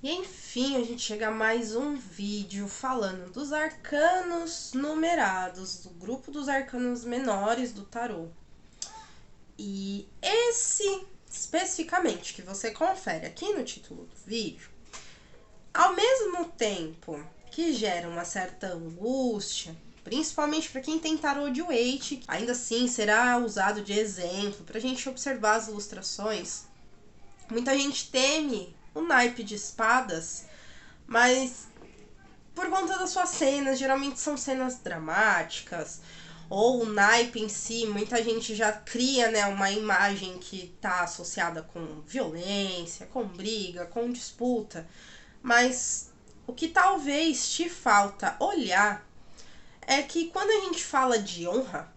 E enfim, a gente chega a mais um vídeo falando dos arcanos numerados, do grupo dos arcanos menores do tarô. E esse, especificamente, que você confere aqui no título do vídeo, ao mesmo tempo que gera uma certa angústia, principalmente para quem tem tarô de Waite, ainda assim será usado de exemplo para a gente observar as ilustrações. Muita gente teme o naipe de espadas, mas por conta das suas cenas, geralmente são cenas dramáticas, ou o naipe em si, muita gente já cria, né, uma imagem que está associada com violência, com briga, com disputa, mas o que talvez te falta olhar é que quando a gente fala de honra,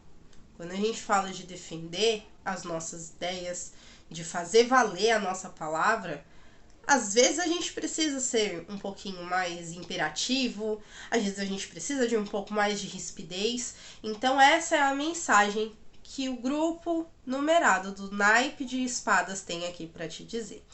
quando a gente fala de defender as nossas ideias, de fazer valer a nossa palavra, às vezes a gente precisa ser um pouquinho mais imperativo, às vezes a gente precisa de um pouco mais de rispidez. Então essa é a mensagem que o grupo numerado do naipe de espadas tem aqui para te dizer.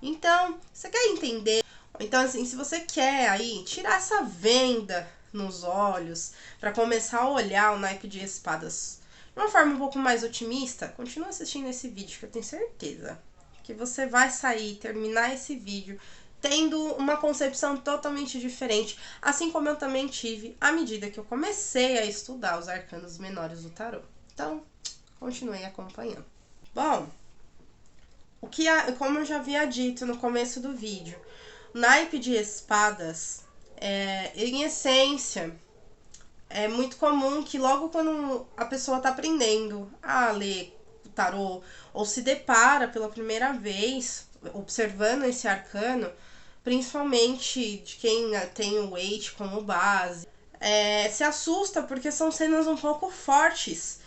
Então, você quer entender? Então, assim, se você quer aí tirar essa venda nos olhos para começar a olhar o naipe de espadas de uma forma um pouco mais otimista, continua assistindo esse vídeo que eu tenho certeza que você vai sair, terminar esse vídeo tendo uma concepção totalmente diferente, assim como eu também tive à medida que eu comecei a estudar os arcanos menores do tarô. Então, continue acompanhando. Bom, como eu já havia dito no começo do vídeo, o naipe de espadas, em essência, é muito comum que logo quando a pessoa está aprendendo a ler o tarô ou se depara pela primeira vez observando esse arcano, principalmente de quem tem o Waite como base, se assusta porque são cenas um pouco fortes.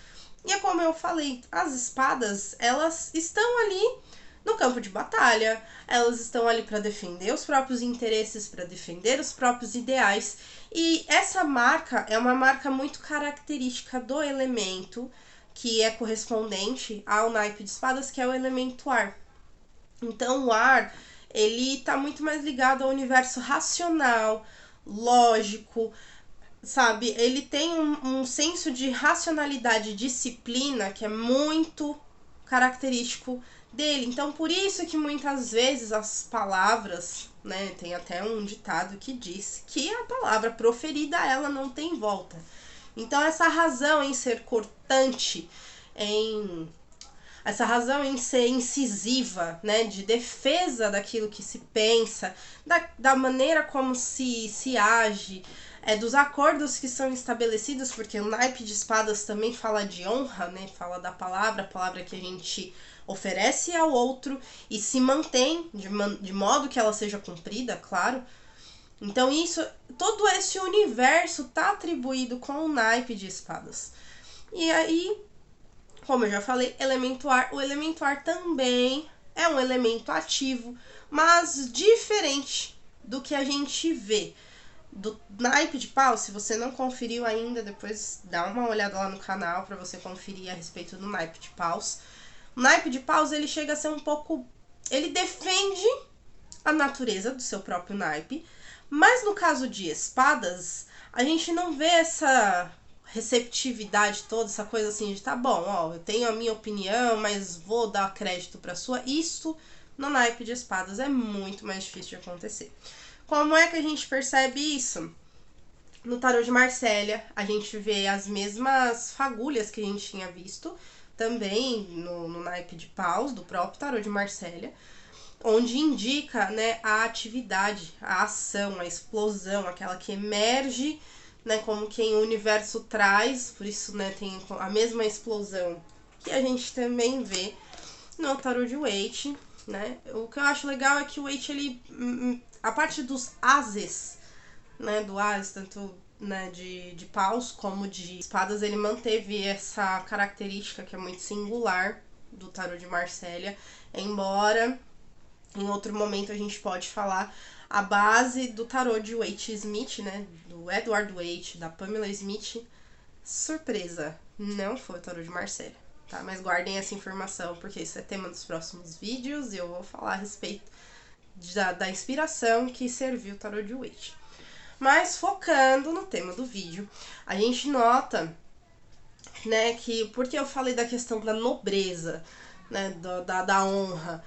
E é como eu falei, as espadas, elas estão ali no campo de batalha, elas estão ali para defender os próprios interesses, para defender os próprios ideais. E essa marca é uma marca muito característica do elemento que é correspondente ao naipe de espadas, que é o elemento ar. Então o ar, ele tá muito mais ligado ao universo racional, lógico, sabe? Ele tem um senso de racionalidade e disciplina que é muito característico dele. Então, por isso que muitas vezes as palavras, né, tem até um ditado que diz que a palavra proferida, ela não tem volta. Então, essa razão em ser cortante, essa razão em ser incisiva, né, de defesa daquilo que se pensa, da maneira como se age, dos acordos que são estabelecidos, porque o naipe de espadas também fala de honra, né, fala da palavra, a palavra que a gente oferece ao outro e se mantém de modo que ela seja cumprida, claro. Então isso, todo esse universo tá atribuído com o naipe de espadas. E aí, como eu já falei, elemento ar. O elemento ar também é um elemento ativo, mas diferente do que a gente vê. Do naipe de paus, se você não conferiu ainda, depois dá uma olhada lá no canal para você conferir a respeito do naipe de paus. O naipe de paus, ele chega a ser um pouco... ele defende a natureza do seu próprio naipe, mas no caso de espadas, a gente não vê essa receptividade toda, essa coisa assim de tá bom, ó, eu tenho a minha opinião, mas vou dar crédito pra sua. Isso no naipe de espadas é muito mais difícil de acontecer. Como é que a gente percebe isso? No tarô de Marsella, a gente vê as mesmas fagulhas que a gente tinha visto também no naipe de paus, do próprio tarô de Marsella, onde indica, né, a atividade, a ação, a explosão, aquela que emerge, né, como quem o universo traz, por isso, né, tem a mesma explosão que a gente também vê no tarô de Waite, né. O que eu acho legal é que o Waite, ele, a parte dos ases, né, do as, tanto, né, de paus como de espadas, ele manteve essa característica que é muito singular do tarô de Marsella, embora em outro momento a gente pode falar a base do tarô de Waite Smith, né, do Edward Waite, da Pamela Smith. Surpresa, não foi o tarô de Marsella, tá? Mas guardem essa informação, porque isso é tema dos próximos vídeos e eu vou falar a respeito da inspiração que serviu o tarô de Waite. Mas focando no tema do vídeo, a gente nota, né, que porque eu falei da questão da nobreza, né, da honra,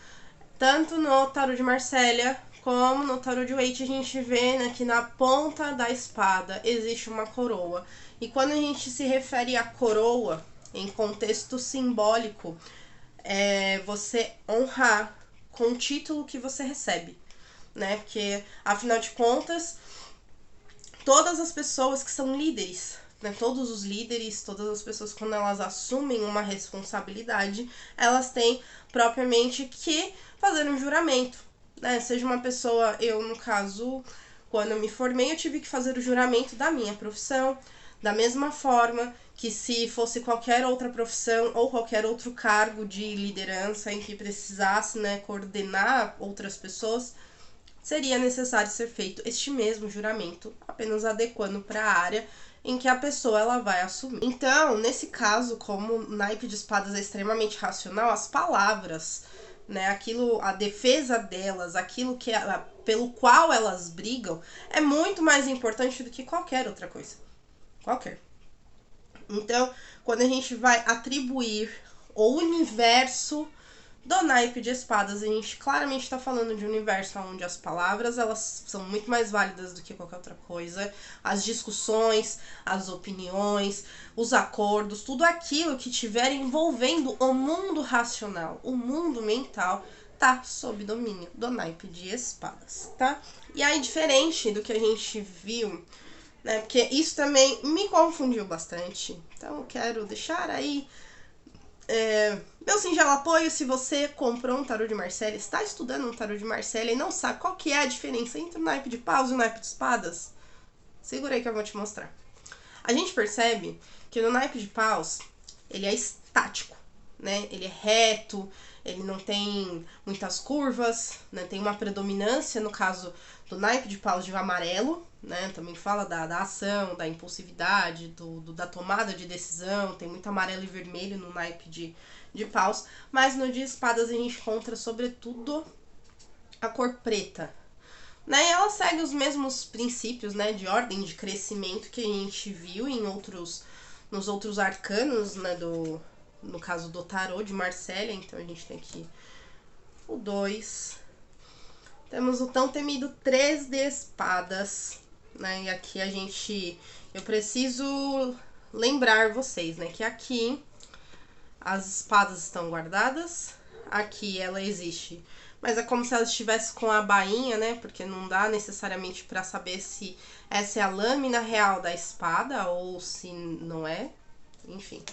tanto no tarô de Marsella como no tarô de Waite a gente vê, né, que na ponta da espada existe uma coroa. E quando a gente se refere à coroa em contexto simbólico, é você honrar com o título que você recebe, né? Porque afinal de contas, todas as pessoas que são líderes, né, todos os líderes, todas as pessoas, quando elas assumem uma responsabilidade, elas têm propriamente que fazer um juramento, né? Seja uma pessoa, eu no caso, quando eu me formei, eu tive que fazer o juramento da minha profissão, da mesma forma que se fosse qualquer outra profissão ou qualquer outro cargo de liderança em que precisasse, né, coordenar outras pessoas, seria necessário ser feito este mesmo juramento, apenas adequando para a área em que a pessoa ela vai assumir. Então, nesse caso, como o naipe de espadas é extremamente racional, as palavras, né, aquilo, a defesa delas, aquilo que pelo qual elas brigam, é muito mais importante do que qualquer outra coisa. Qualquer. Então, quando a gente vai atribuir o universo do naipe de espadas, a gente claramente está falando de um universo onde as palavras elas são muito mais válidas do que qualquer outra coisa. As discussões, as opiniões, os acordos, tudo aquilo que tiver envolvendo o mundo racional, o mundo mental, tá sob domínio do naipe de espadas, tá? E aí, diferente do que a gente viu, né, porque isso também me confundiu bastante, então eu quero deixar aí meu singelo apoio se você comprou um tarô de Marsella, está estudando um tarô de Marsella e não sabe qual que é a diferença entre o naipe de paus e o naipe de espadas. Segura aí que eu vou te mostrar. A gente percebe que no naipe de paus, ele é estático, né? Ele é reto, ele não tem muitas curvas, né? Tem uma predominância, no caso do naipe de paus, de amarelo, né? Também fala da ação, da impulsividade, da tomada de decisão, tem muito amarelo e vermelho no naipe de paus, mas no de espadas a gente encontra sobretudo a cor preta, né? E ela segue os mesmos princípios, né, de ordem de crescimento que a gente viu nos outros arcanos, né, no caso do tarô de Marsella. Então a gente tem aqui o 2, temos o tão temido 3 de espadas, né? E aqui eu preciso lembrar vocês, né, que aqui as espadas estão guardadas, aqui ela existe, mas é como se ela estivesse com a bainha, né? Porque não dá necessariamente para saber se essa é a lâmina real da espada ou se não é. Enfim.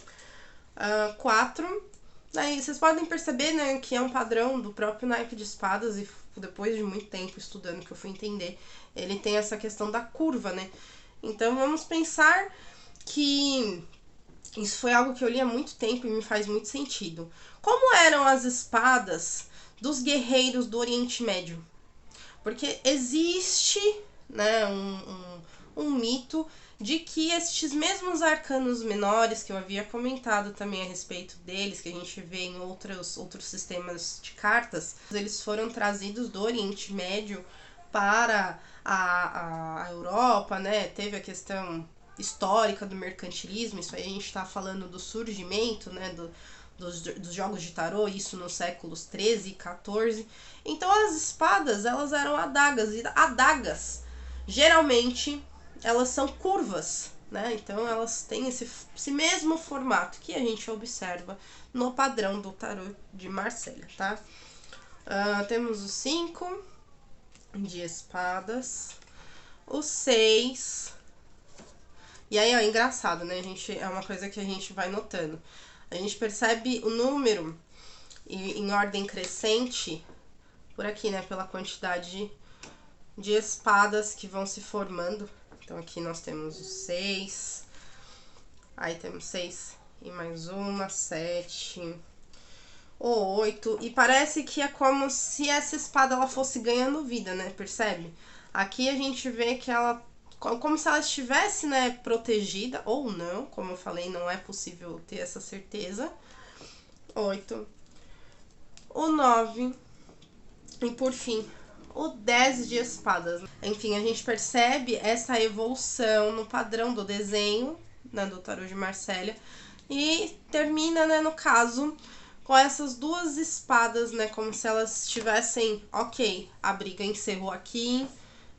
4. Aí vocês podem perceber, né, que é um padrão do próprio naipe de espadas, e depois de muito tempo estudando que eu fui entender, ele tem essa questão da curva, né? Então vamos pensar que isso foi algo que eu li há muito tempo e me faz muito sentido. Como eram as espadas dos guerreiros do Oriente Médio? Porque existe, né, um mito de que estes mesmos arcanos menores, que eu havia comentado também a respeito deles, que a gente vê em outros sistemas de cartas, eles foram trazidos do Oriente Médio para a Europa, né? Teve a questão histórica do mercantilismo, isso aí a gente está falando do surgimento, né, dos jogos de tarô, isso nos séculos 13 e 14. Então as espadas, elas eram adagas, e adagas, geralmente, elas são curvas, né? Então elas têm esse mesmo formato que a gente observa no padrão do tarô de Marsella, tá? Temos o 5 de espadas, o 6. E aí, ó, engraçado, né? É uma coisa que a gente vai notando. A gente percebe o número em ordem crescente por aqui, né? Pela quantidade de espadas que vão se formando. Então, aqui nós temos o 6. Aí temos 6 e mais uma, 7. O 8. E parece que é como se essa espada ela fosse ganhando vida, né? Percebe? Aqui a gente vê que ela, como se ela estivesse, né, protegida, ou não, como eu falei, não é possível ter essa certeza. 8. O 9. E por fim, o 10 de espadas. Enfim, a gente percebe essa evolução no padrão do desenho, né, do tarô de Marselha, e termina, né, no caso, com essas duas espadas, né, como se elas estivessem, ok, a briga encerrou aqui,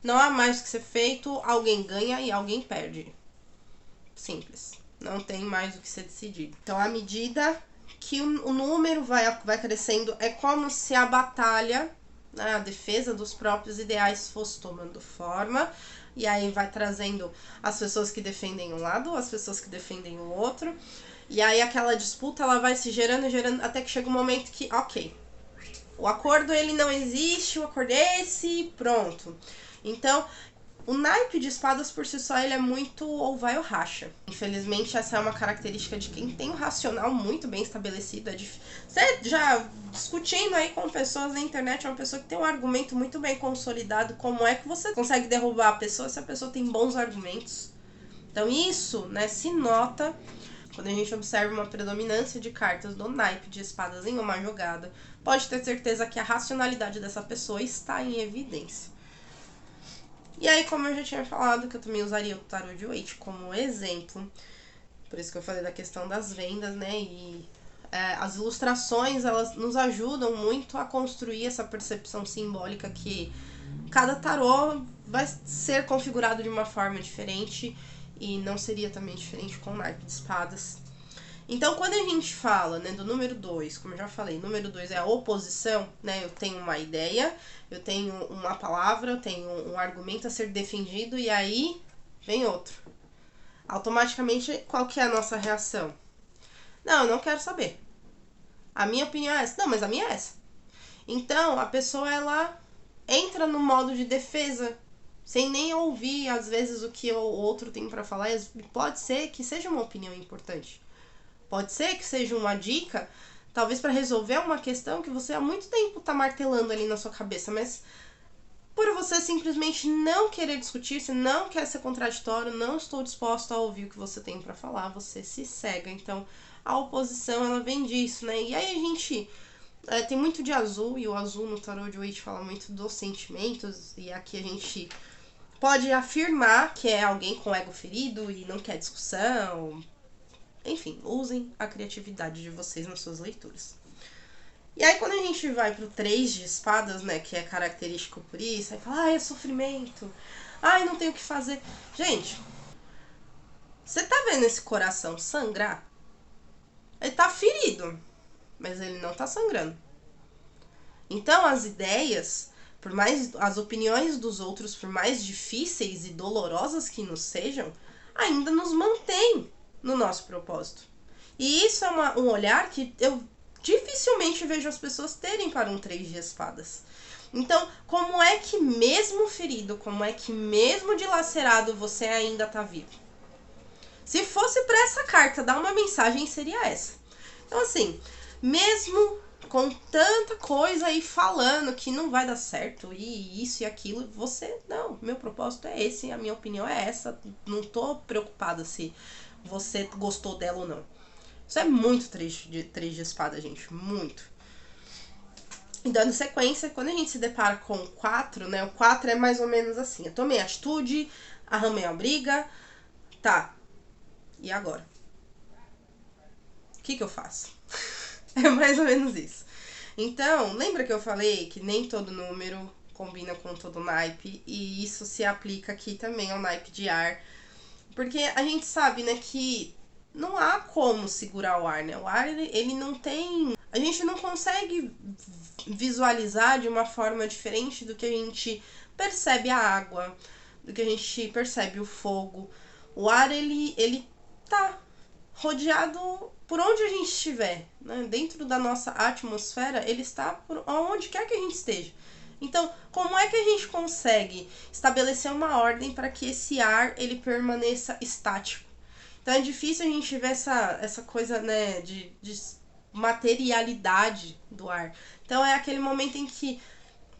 não há mais o que ser feito, alguém ganha e alguém perde. Simples. Não tem mais o que ser decidido. Então, à medida que o número vai crescendo, é como se a batalha, né, a defesa dos próprios ideais fosse tomando forma. E aí vai trazendo as pessoas que defendem um lado, as pessoas que defendem o outro. E aí aquela disputa ela vai se gerando, até que chega um momento que, ok, o acordo ele não existe, o acordo é esse, pronto. Então, o naipe de espadas por si só ele é muito ou vai ou racha. Infelizmente essa é uma característica de quem tem um racional muito bem estabelecido. Você já discutindo aí com pessoas na internet, é uma pessoa que tem um argumento muito bem consolidado. Como é que você consegue derrubar a pessoa se a pessoa tem bons argumentos? Então isso, né, se nota quando a gente observa uma predominância de cartas do naipe de espadas em uma jogada. Pode ter certeza que a racionalidade dessa pessoa está em evidência. E aí, como eu já tinha falado, que eu também usaria o tarô de Waite como exemplo, por isso que eu falei da questão das vendas, né, e as ilustrações, elas nos ajudam muito a construir essa percepção simbólica que cada tarô vai ser configurado de uma forma diferente e não seria também diferente com o naipe de espadas. Então, quando a gente fala, né, do número 2, como eu já falei, número 2 é a oposição, né? Eu tenho uma ideia, eu tenho uma palavra, eu tenho um argumento a ser defendido e aí vem outro. Automaticamente, qual que é a nossa reação? Não, eu não quero saber. A minha opinião é essa. Não, mas a minha é essa. Então, a pessoa, ela entra no modo de defesa, sem nem ouvir, às vezes, o que o outro tem para falar. Pode ser que seja uma opinião importante. Pode ser que seja uma dica, talvez para resolver uma questão que você há muito tempo está martelando ali na sua cabeça, mas por você simplesmente não querer discutir, você não quer ser contraditório, não estou disposto a ouvir o que você tem para falar, você se cega. Então, a oposição, ela vem disso, né? E aí a gente tem muito de azul, e o azul no tarô de Waite fala muito dos sentimentos, e aqui a gente pode afirmar que é alguém com ego ferido e não quer discussão. Enfim, usem a criatividade de vocês nas suas leituras. E aí, quando a gente vai pro 3 de espadas, né, que é característico por isso, aí fala, é sofrimento, não tenho o que fazer. Gente, você tá vendo esse coração sangrar? Ele tá ferido, mas ele não tá sangrando. Então, as ideias, por mais as opiniões dos outros, por mais difíceis e dolorosas que nos sejam, ainda nos mantêm no nosso propósito. E isso é um olhar que eu dificilmente vejo as pessoas terem para um 3 de espadas. Então, como é que mesmo ferido, como é que mesmo dilacerado você ainda tá vivo? Se fosse para essa carta dar uma mensagem, seria essa. Então, assim, mesmo com tanta coisa aí falando que não vai dar certo, e isso e aquilo, você, não, meu propósito é esse, a minha opinião é essa, não tô preocupada se você gostou dela ou não. Isso é muito 3 de espada, gente. Muito. E dando sequência, quando a gente se depara com o 4, né? O 4 é mais ou menos assim. Eu tomei atitude, arrumei a briga. Tá. E agora? O que eu faço? É mais ou menos isso. Então, lembra que eu falei que nem todo número combina com todo naipe? E isso se aplica aqui também ao naipe de ar. Porque a gente sabe, né, que não há como segurar o ar, né? O ar, ele não tem... A gente não consegue visualizar de uma forma diferente do que a gente percebe a água, do que a gente percebe o fogo. O ar, ele tá rodeado por onde a gente estiver, né? Dentro da nossa atmosfera, ele está por onde quer que a gente esteja. Então, como é que a gente consegue estabelecer uma ordem para que esse ar ele permaneça estático? Então é difícil a gente ver essa coisa, né, de materialidade do ar. Então é aquele momento em que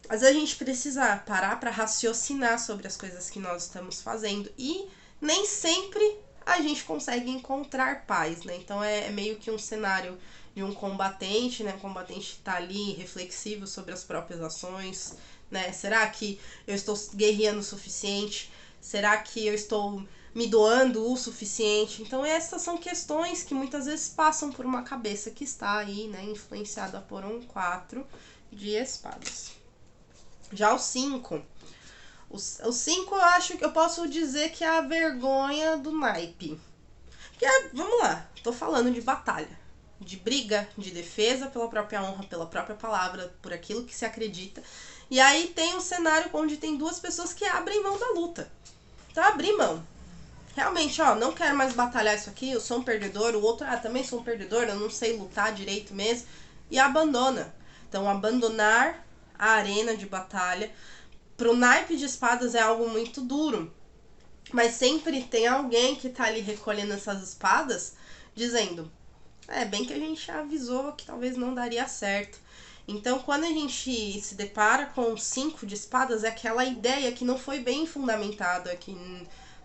às vezes a gente precisa parar para raciocinar sobre as coisas que nós estamos fazendo e nem sempre a gente consegue encontrar paz, né? Então é meio que um cenário de um combatente, né? Um combatente que tá ali reflexivo sobre as próprias ações, né? Será que eu estou guerreando o suficiente? Será que eu estou me doando o suficiente? Então essas são questões que muitas vezes passam por uma cabeça que está aí, né, influenciada por um 4 de espadas. Já o 5. O 5 eu acho que eu posso dizer que é a vergonha do naipe. Porque, vamos lá, tô falando de batalha, de briga, de defesa pela própria honra, pela própria palavra, por aquilo que se acredita. E aí tem um cenário onde tem duas pessoas que abrem mão da luta. Então, abrir mão. Realmente, ó, não quero mais batalhar isso aqui, eu sou um perdedor. O outro, também sou um perdedor, eu não sei lutar direito mesmo. E abandona. Então, abandonar a arena de batalha pro naipe de espadas é algo muito duro. Mas sempre tem alguém que tá ali recolhendo essas espadas, dizendo, bem que a gente avisou que talvez não daria certo. Então, quando a gente se depara com 5 de espadas, é aquela ideia que não foi bem fundamentada, que,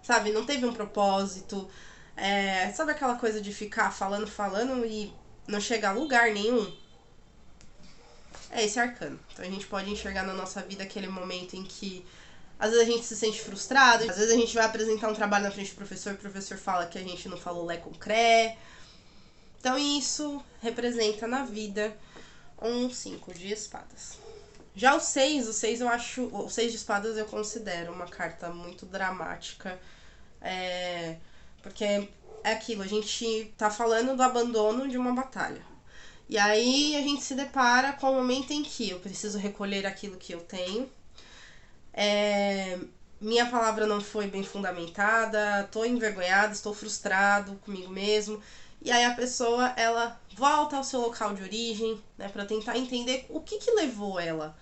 sabe, não teve um propósito. Sabe aquela coisa de ficar falando e não chegar a lugar nenhum? É esse arcano. Então, a gente pode enxergar na nossa vida aquele momento em que às vezes a gente se sente frustrado, às vezes a gente vai apresentar um trabalho na frente do professor e o professor fala que a gente não falou lé com cré. Então isso representa na vida um 5 de espadas. Já o 6 eu acho. O 6 de espadas eu considero uma carta muito dramática. Porque é aquilo, a gente tá falando do abandono de uma batalha. E aí a gente se depara com o momento em que eu preciso recolher aquilo que eu tenho. Minha palavra não foi bem fundamentada, tô envergonhada, estou frustrado comigo mesmo. E aí a pessoa, ela volta ao seu local de origem, né, para tentar entender o que levou ela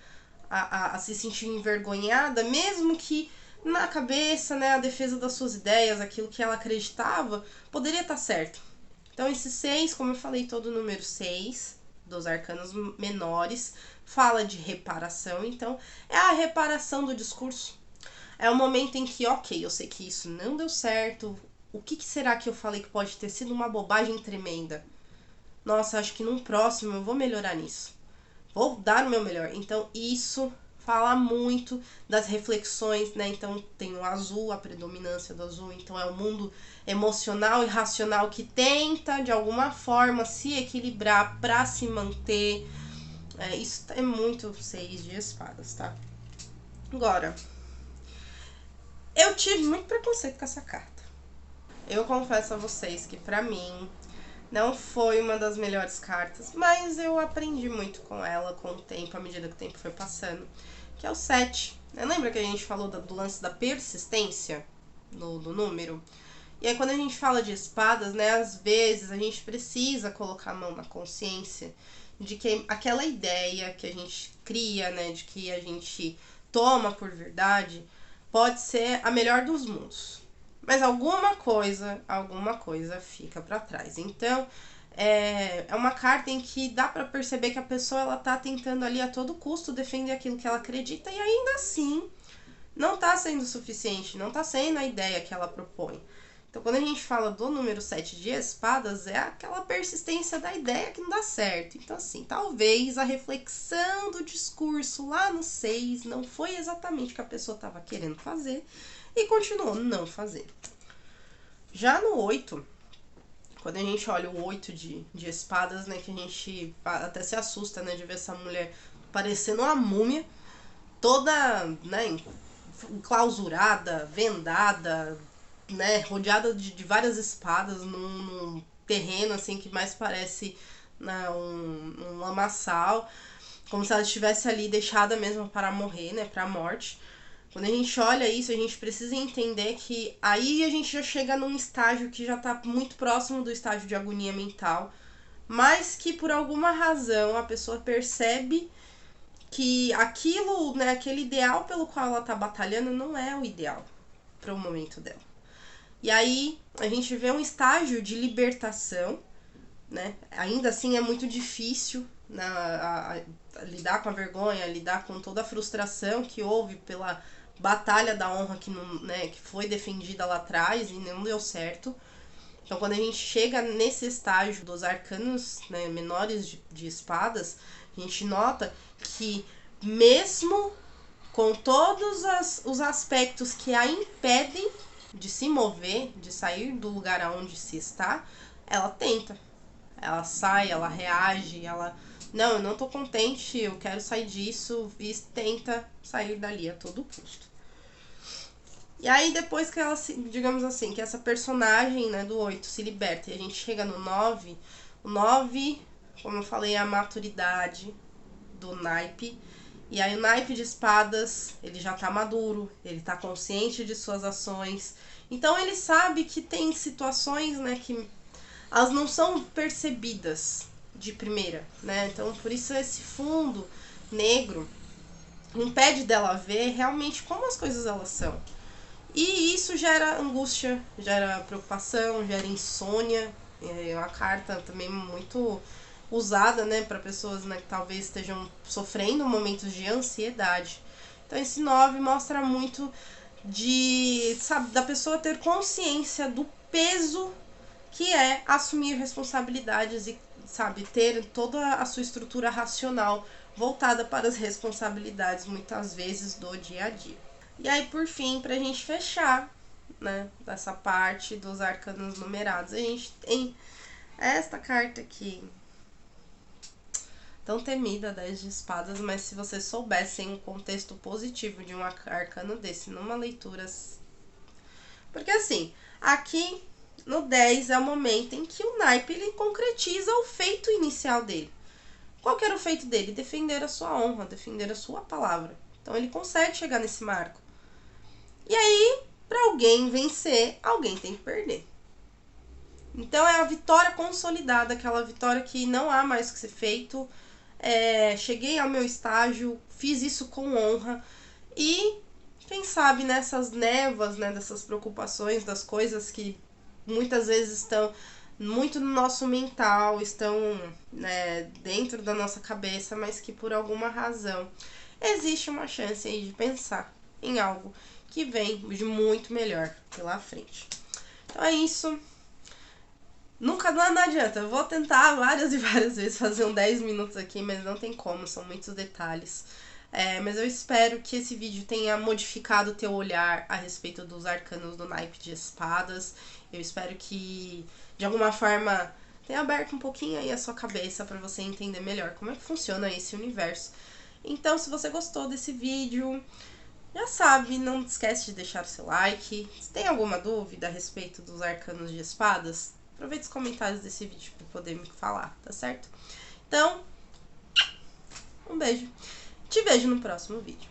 a se sentir envergonhada, mesmo que na cabeça, né, a defesa das suas ideias, aquilo que ela acreditava, poderia estar certo. Então esse 6, como eu falei, todo o número 6 dos arcanos menores fala de reparação, então é a reparação do discurso. É o momento em que, ok, eu sei que isso não deu certo, o que será que eu falei que pode ter sido uma bobagem tremenda? Nossa, acho que num próximo eu vou melhorar nisso. Vou dar o meu melhor. Então isso fala muito das reflexões, né? Então tem o azul, a predominância do azul, então é o mundo emocional e racional que tenta de alguma forma se equilibrar para se manter. Isso é muito 6 de espadas, tá? Agora, eu tive muito preconceito com essa carta. Eu confesso a vocês que pra mim não foi uma das melhores cartas, mas eu aprendi muito com ela com o tempo, à medida que o tempo foi passando, que é o 7. Lembra que a gente falou do lance da persistência do número? E aí quando a gente fala de espadas, né, às vezes a gente precisa colocar a mão na consciência de que aquela ideia que a gente cria, né, de que a gente toma por verdade, pode ser a melhor dos mundos. Mas alguma coisa fica para trás. Então, é uma carta em que dá para perceber que a pessoa ela tá tentando ali a todo custo defender aquilo que ela acredita e ainda assim não tá sendo suficiente, não tá sendo a ideia que ela propõe. Então, quando a gente fala do número 7 de espadas, é aquela persistência da ideia que não dá certo. Então, assim, talvez a reflexão do discurso lá no 6 não foi exatamente o que a pessoa estava querendo fazer e continuou não fazendo. Já no 8, quando a gente olha o 8 de espadas, né, que a gente até se assusta, né, de ver essa mulher parecendo uma múmia, toda, né, enclausurada, vendada, né, rodeada de várias espadas num terreno assim que mais parece, né, um lamaçal, como se ela estivesse ali deixada mesmo para morrer, né, para a morte. Quando a gente olha isso, a gente precisa entender que aí a gente já chega num estágio que já está muito próximo do estágio de agonia mental, mas que por alguma razão a pessoa percebe que aquilo, né, aquele ideal pelo qual ela está batalhando não é o ideal para o momento dela. E aí a gente vê um estágio de libertação, né? Ainda assim é muito difícil, né, a lidar com a vergonha, lidar com toda a frustração que houve pela batalha da honra que, não, né, que foi defendida lá atrás e não deu certo. Então quando a gente chega nesse estágio dos arcanos, né, menores de espadas, a gente nota que mesmo com todos os aspectos que a impedem de se mover, de sair do lugar aonde se está, ela tenta. Ela sai, ela reage, ela... Não, eu não tô contente, eu quero sair disso, e tenta sair dali a todo custo. E aí, depois que ela, digamos assim, que essa personagem, né, do 8 se liberta e a gente chega no 9, o 9, como eu falei, é a maturidade do naipe. E aí o naipe de espadas, ele já tá maduro, ele tá consciente de suas ações. Então ele sabe que tem situações, né, que elas não são percebidas de primeira, né? Então por isso esse fundo negro impede dela ver realmente como as coisas elas são. E isso gera angústia, gera preocupação, gera insônia. É uma carta também muito usada, né, para pessoas, né, que talvez estejam sofrendo momentos de ansiedade. Então esse 9 mostra muito de, sabe, da pessoa ter consciência do peso que é assumir responsabilidades e, sabe, ter toda a sua estrutura racional voltada para as responsabilidades, muitas vezes, do dia a dia. E aí, por fim, pra gente fechar, né, dessa parte dos arcanos numerados, a gente tem esta carta aqui, tão temida, 10 de espadas, mas se vocês soubessem o contexto positivo de um arcano desse numa leitura... Porque assim, aqui no 10 é o momento em que o naipe ele concretiza o feito inicial dele. Qual que era o feito dele? Defender a sua honra, defender a sua palavra. Então ele consegue chegar nesse marco. E aí, para alguém vencer, alguém tem que perder. Então é a vitória consolidada, aquela vitória que não há mais o que ser feito. Cheguei ao meu estágio, fiz isso com honra. E quem sabe nessas névoas, né, dessas preocupações, das coisas que muitas vezes estão muito no nosso mental, estão, né, dentro da nossa cabeça, mas que por alguma razão existe uma chance aí de pensar em algo que vem de muito melhor pela frente. Então é isso. Nunca não adianta, eu vou tentar várias e várias vezes fazer 10 minutos aqui, mas não tem como, são muitos detalhes. Mas eu espero que esse vídeo tenha modificado o teu olhar a respeito dos arcanos do naipe de espadas. Eu espero que, de alguma forma, tenha aberto um pouquinho aí a sua cabeça para você entender melhor como é que funciona esse universo. Então, se você gostou desse vídeo, já sabe, não esquece de deixar o seu like. Se tem alguma dúvida a respeito dos arcanos de espadas, aproveite os comentários desse vídeo para poder me falar, tá certo? Então, um beijo. Te vejo no próximo vídeo.